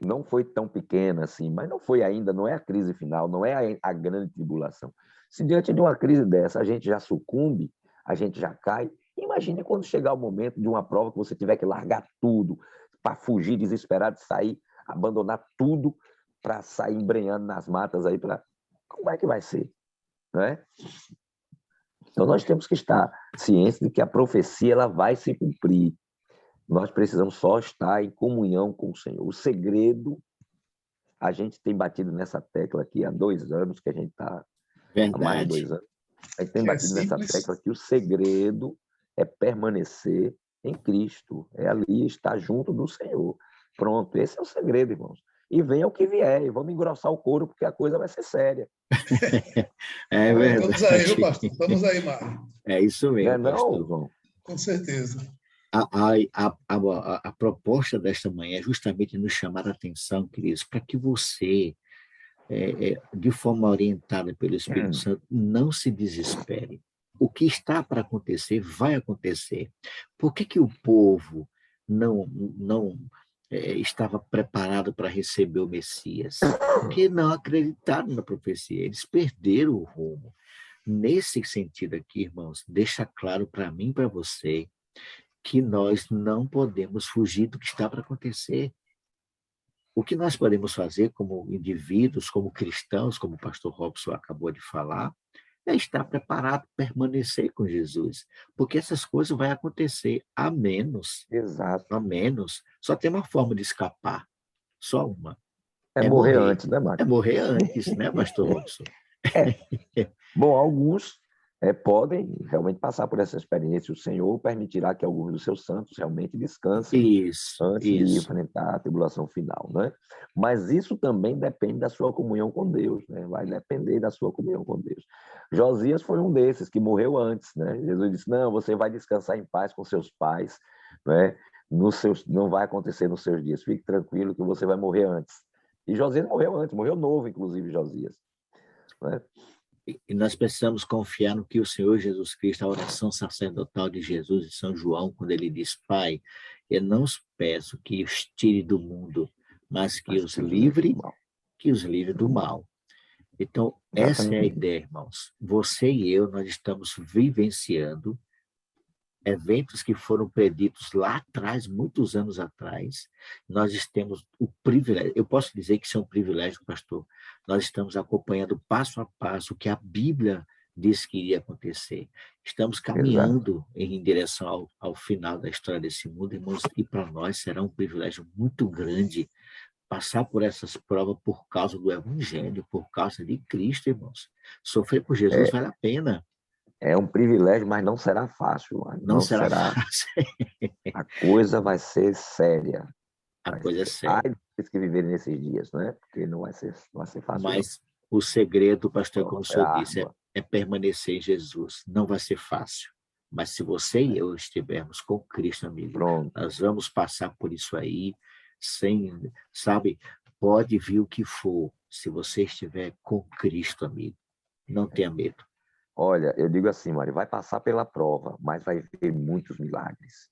não foi tão pequena assim, mas não foi ainda, não é a crise final, não é a grande tribulação. Se diante de uma crise dessa a gente já sucumbe, a gente já cai, imagine quando chegar o momento de uma prova que você tiver que largar tudo para fugir desesperado, sair, abandonar tudo para sair embrenhando nas matas aí, como é que vai ser? Não é? Então nós temos que estar cientes de que a profecia ela vai se cumprir. Nós precisamos só estar em comunhão com o Senhor. O segredo, a gente tem batido nessa tecla aqui há 2 anos, que a gente está há mais de 2 anos. A gente tem batido nessa tecla que o segredo é permanecer em Cristo, é ali estar junto do Senhor. Pronto, esse é o segredo, irmãos. E venha o que vier, e vamos engrossar o couro, porque a coisa vai ser séria.
É verdade.
Estamos aí, viu, pastor? Estamos aí, Mário.
É isso mesmo,
Não,
pastor.
João?
Com certeza.
A proposta desta manhã é justamente nos chamar a atenção, queridos, para que você, de forma orientada pelo Espírito Santo, não se desespere. O que está para acontecer, vai acontecer. Por que o povo não estava preparado para receber o Messias? Porque não acreditaram na profecia, eles perderam o rumo. Nesse sentido aqui, irmãos, deixa claro para mim e para você que nós não podemos fugir do que está para acontecer. O que nós podemos fazer como indivíduos, como cristãos, como o pastor Robson acabou de falar, é estar preparado, permanecer com Jesus, porque essas coisas vão acontecer,
Exato.
a menos, só tem uma forma de escapar, só uma,
É morrer antes, né,
é
Mário?
morrer antes, né, pastor Robson?
Bom, alguns podem realmente passar por essa experiência. O Senhor permitirá que alguns dos seus santos realmente descansem antes de
Isso.
enfrentar a tribulação final, né? Mas isso também depende da sua comunhão com Deus, né? Vai depender da sua comunhão com Deus. Josias foi um desses que morreu antes, né? Jesus disse: não, você vai descansar em paz com seus pais, né? Não vai acontecer nos seus dias. Fique tranquilo que você vai morrer antes. E Josias morreu antes, morreu novo, inclusive Josias, né?
E nós precisamos confiar no que o Senhor Jesus Cristo, a oração sacerdotal de Jesus e São João, quando ele diz: Pai, eu não os peço que os tire do mundo, mas que os livre do mal. Então, essa é a ideia, irmãos. Você e eu, nós estamos vivenciando eventos que foram preditos lá atrás, muitos anos atrás. Nós temos o privilégio, eu posso dizer que isso é um privilégio, pastor. Nós estamos acompanhando passo a passo o que a Bíblia diz que iria acontecer. Estamos caminhando em direção ao final da história desse mundo, irmãos, e para nós será um privilégio muito grande passar por essas provas por causa do Evangelho, por causa de Cristo, irmãos. Sofrer por Jesus vale a pena.
É um privilégio, mas não será fácil.
Não será fácil.
A coisa vai ser séria.
A coisa é séria.
Ai, daqueles que viverem nesses dias, né? Porque não vai ser fácil.
Mas o segredo, pastor, como o senhor disse,
árdua.
é permanecer em Jesus. Não vai ser fácil. Mas se você e eu estivermos com Cristo, amigo,
Pronto.
nós vamos passar por isso aí, sem, sabe, pode vir o que for, se você estiver com Cristo, amigo. Não tenha medo.
Olha, eu digo assim, Mário, vai passar pela prova, mas vai ver muitos milagres.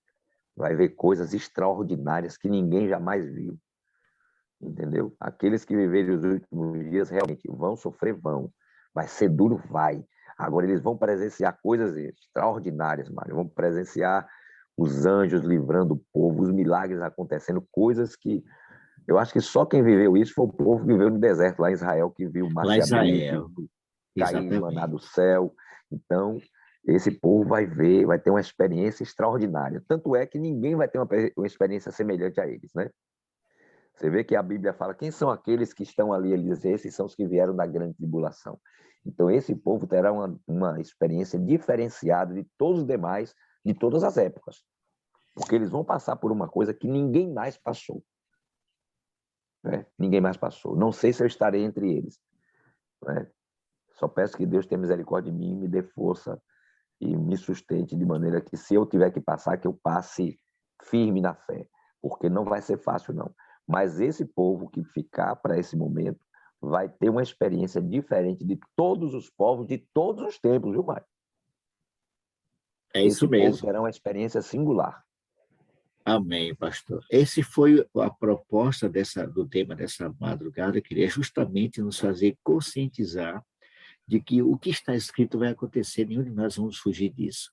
Vai ver coisas extraordinárias que ninguém jamais viu. Entendeu? Aqueles que viverem os últimos dias realmente vão sofrer, vão. Vai ser duro, vai. Agora eles vão presenciar coisas extraordinárias, Mário. Vão presenciar os anjos livrando o povo, os milagres acontecendo, coisas que Eu acho que só quem viveu isso foi o povo que viveu no deserto, lá em Israel, que viu o mar
Lá em
se abrir, que
Israel,
viu cair maná
exatamente.
do céu. Então, esse povo vai ver, vai ter uma experiência extraordinária. Tanto é que ninguém vai ter uma experiência semelhante a eles, né? Você vê que a Bíblia fala, quem são aqueles que estão ali? Ele diz, esses são os que vieram da grande tribulação. Então, esse povo terá uma experiência diferenciada de todos os demais, de todas as épocas. Porque eles vão passar por uma coisa que ninguém mais passou. Né? Ninguém mais passou. Não sei se eu estarei entre eles. Né? Só peço que Deus tenha misericórdia de mim, me dê força e me sustente de maneira que, se eu tiver que passar, que eu passe firme na fé. Porque não vai ser fácil, não. Mas esse povo que ficar para esse momento vai ter uma experiência diferente de todos os povos, de todos os tempos, viu, Mário?
É isso
Esse povo
mesmo.
terá uma experiência singular.
Amém, pastor. Esse foi a proposta do tema dessa madrugada, que é justamente nos fazer conscientizar de que o que está escrito vai acontecer, nenhum de nós vamos fugir disso.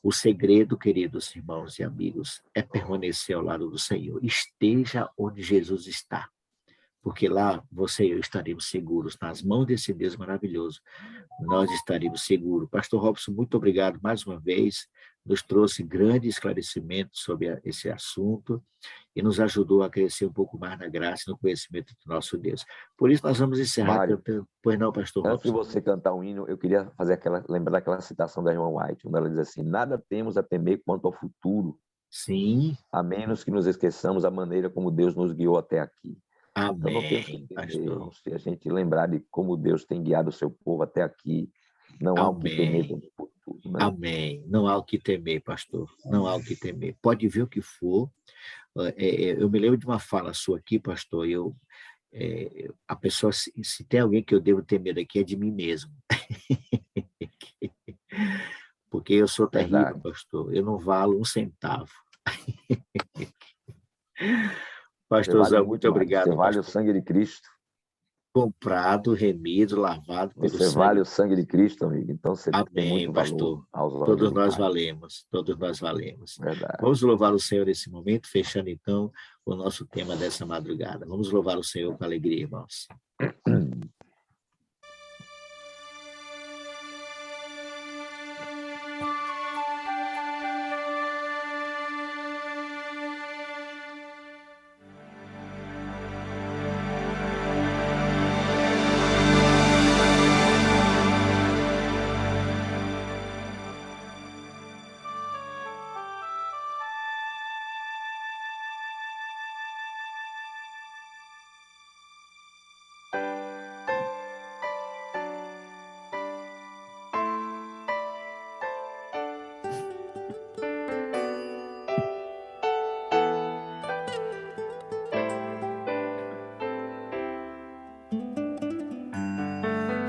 O segredo, queridos irmãos e amigos, é permanecer ao lado do Senhor. Esteja onde Jesus está, porque lá você e eu estaremos seguros, nas mãos desse Deus maravilhoso. Nós estaremos seguros. Pastor Robson, muito obrigado mais uma vez. Nos trouxe grande esclarecimento sobre esse assunto e nos ajudou a crescer um pouco mais na graça e no conhecimento do nosso Deus. Por isso, nós vamos encerrar
Mário,
cantando. Pois não, pastor
antes de
Robson?
você cantar um hino, eu queria lembrar daquela citação da irmã White, onde ela diz assim, nada temos a temer quanto ao futuro,
Sim.
a menos que nos esqueçamos a maneira como Deus nos guiou até aqui. Então não temos que
Amém,
temer,
pastor.
irmão. Se a gente lembrar de como Deus tem guiado o seu povo até aqui, não há o que temer
Amém.
quanto ao futuro. Né?
Amém. Não há o que temer, pastor. Não há o que temer. Pode vir o que for. Eu me lembro de uma fala sua aqui, pastor. A pessoa, se tem alguém que eu devo ter medo aqui, é de mim mesmo. Porque eu sou terrível,
Verdade.
pastor. Eu não valo um centavo.
Você vale
Pastorzão, muito
muito, Mário. Você
obrigado,
vale o
pastor.
sangue de Cristo.
Comprado, remido, lavado pelo
Você vale
sangue.
o sangue de Cristo, amigo. Então você tem
Amém,
muito valor
pastor.
aos olhos
Todos
do
nós
Pai.
valemos, todos nós valemos.
Verdade.
Vamos louvar o Senhor nesse momento, fechando então o nosso tema dessa madrugada. Vamos louvar o Senhor com alegria, irmãos.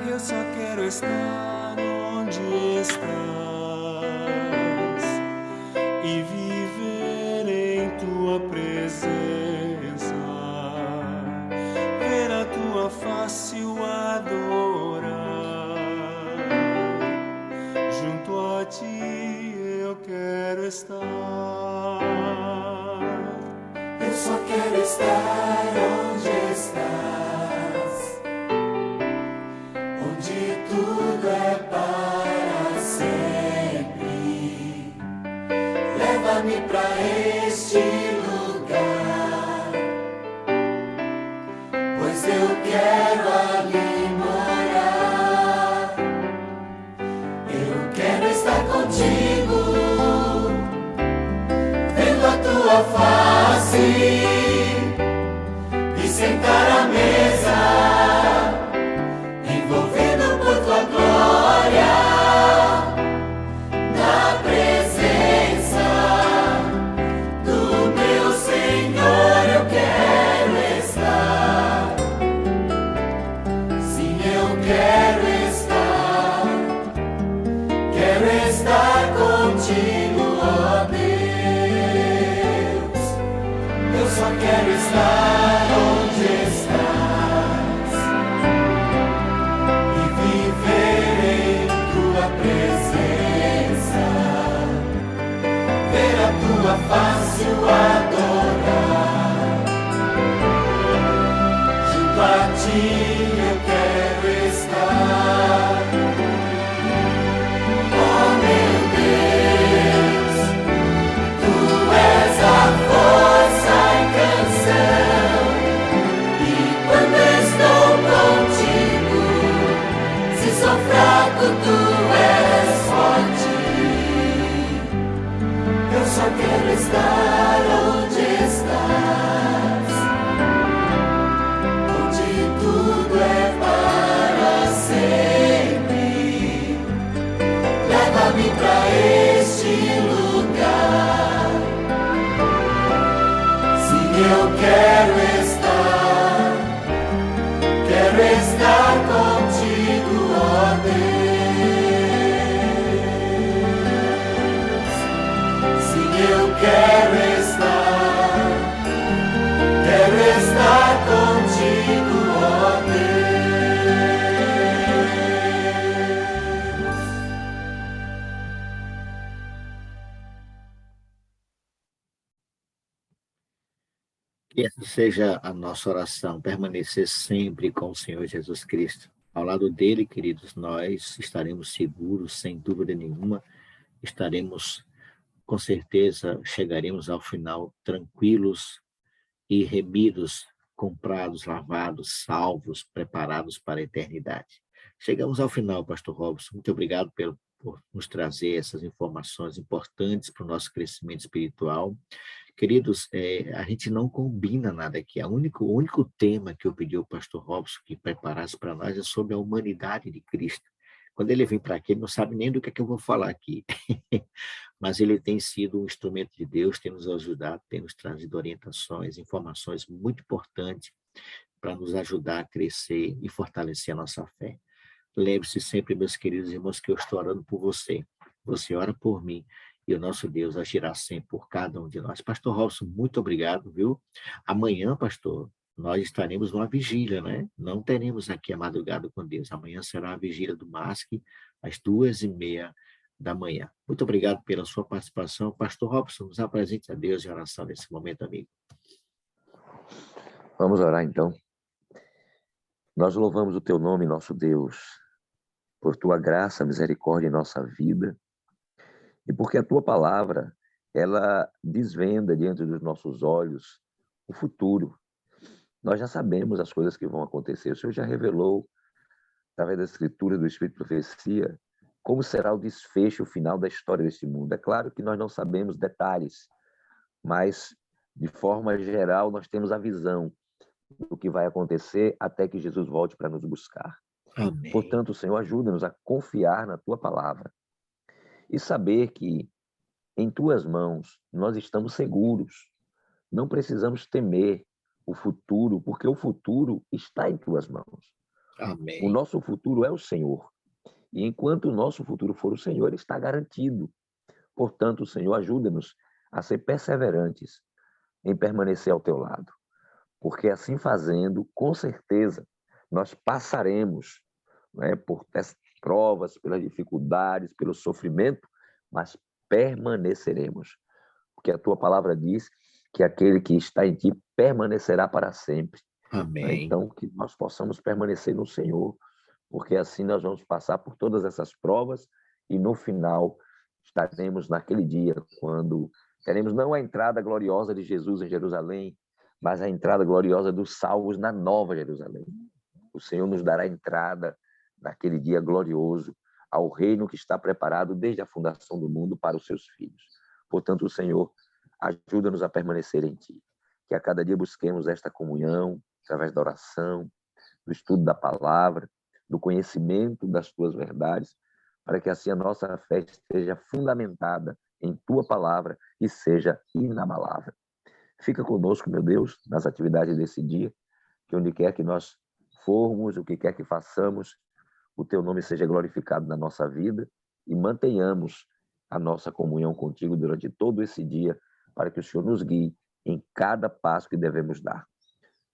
Eu só quero estar onde estás e viver em tua presença, ver a tua face o adorar. Junto a ti eu quero estar. Eu só quero estar onde estás, onde tudo é para sempre. Leva-me para este lugar, pois eu quero ali morar. Eu quero estar contigo, vendo a tua face e sentar à mesa, envolvido por tua glória, na presença do meu Senhor eu quero estar. Sim, eu quero estar contigo, ó Deus. Eu só quero estar onde estás e viver em tua presença, ver a tua face o adorar. eu quero estar. Oh meu Deus, tu és a força e canção, e quando estou contigo, se sou fraco, tu és forte. Eu só quero estar onde estás, onde tudo é para sempre. Leva-me pra este lugar. Sim, eu quero estar contigo, ó Deus. Sim, eu quero estar contigo, ó Deus.
Que essa seja a nossa oração, permanecer sempre com o Senhor Jesus Cristo. Ao lado dele, queridos, nós estaremos seguros, sem dúvida nenhuma, estaremos, com certeza, chegaremos ao final tranquilos e remidos, comprados, lavados, salvos, preparados para a eternidade. Chegamos ao final, pastor Robson. Muito obrigado por nos trazer essas informações importantes para o nosso crescimento espiritual. Queridos, a gente não combina nada aqui. O único tema que eu pedi ao pastor Robson que preparasse para nós é sobre a humanidade de Cristo. Quando ele vem para aqui, ele não sabe nem do que é que eu vou falar aqui. Mas ele tem sido um instrumento de Deus, tem nos ajudado, tem nos trazido orientações, informações muito importantes para nos ajudar a crescer e fortalecer a nossa fé. Lembre-se sempre, meus queridos irmãos, que eu estou orando por você. Você ora por mim e o nosso Deus agirá sempre por cada um de nós. Pastor Robson, muito obrigado, viu? Amanhã, pastor, nós estaremos numa vigília, né? Não teremos aqui a madrugada com Deus. Amanhã será a vigília do MASC, às 2h30 da manhã. Muito obrigado pela sua participação. Pastor Robson, nos apresente a Deus em oração nesse momento, amigo.
Vamos orar então. Nós louvamos o teu nome, nosso Deus, por tua graça, misericórdia em nossa vida, e porque a tua palavra, ela desvenda diante dos nossos olhos o futuro. Nós já sabemos as coisas que vão acontecer. O Senhor já revelou, através da Escritura, do Espírito de Profecia, como será o desfecho final da história deste mundo. É claro que nós não sabemos detalhes, mas, de forma geral, nós temos a visão do que vai acontecer até que Jesus volte para nos buscar.
Amém.
Portanto, Senhor, ajuda-nos a confiar na tua palavra e saber que em tuas mãos nós estamos seguros. Não precisamos temer o futuro, porque o futuro está em tuas mãos.
Amém.
O nosso futuro é o Senhor. E enquanto o nosso futuro for o Senhor, ele está garantido. Portanto, Senhor, ajuda-nos a ser perseverantes em permanecer ao teu lado. Porque assim fazendo, com certeza, nós passaremos, né, por provas, pelas dificuldades, pelo sofrimento, mas permaneceremos. Porque a tua palavra diz que aquele que está em ti permanecerá para sempre.
Amém.
Então, que nós possamos permanecer no Senhor, porque assim nós vamos passar por todas essas provas e no final estaremos naquele dia quando teremos não a entrada gloriosa de Jesus em Jerusalém, mas a entrada gloriosa dos salvos na Nova Jerusalém. O Senhor nos dará entrada naquele dia glorioso ao reino que está preparado desde a fundação do mundo para os seus filhos. Portanto, o Senhor, ajuda-nos a permanecer em Ti. Que a cada dia busquemos esta comunhão através da oração, do estudo da palavra, do conhecimento das Tuas verdades, para que assim a nossa fé esteja fundamentada em Tua palavra e seja inabalável. Fica conosco, meu Deus, nas atividades desse dia, que onde quer que nós formos, o que quer que façamos, o Teu nome seja glorificado na nossa vida e mantenhamos a nossa comunhão contigo durante todo esse dia, para que o Senhor nos guie em cada passo que devemos dar.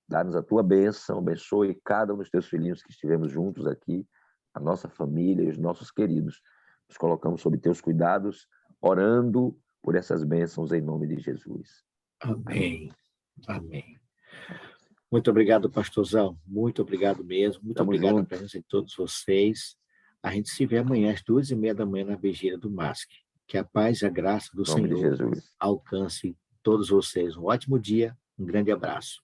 Dá-nos a Tua bênção, abençoe cada um dos Teus filhinhos que estivemos juntos aqui, a nossa família e os nossos queridos. Nos colocamos sob Teus cuidados, orando por essas bênçãos em nome de Jesus.
Amém. Amém. Muito obrigado, pastorzão. Muito obrigado mesmo. Muito
Tamo
obrigado
junto.
pela presença de todos vocês. A gente se vê amanhã às 2h30 na vigília do MASC. Que a paz e a graça do
Em nome de
Senhor
Jesus.
alcance todos vocês. Um ótimo dia, um grande abraço.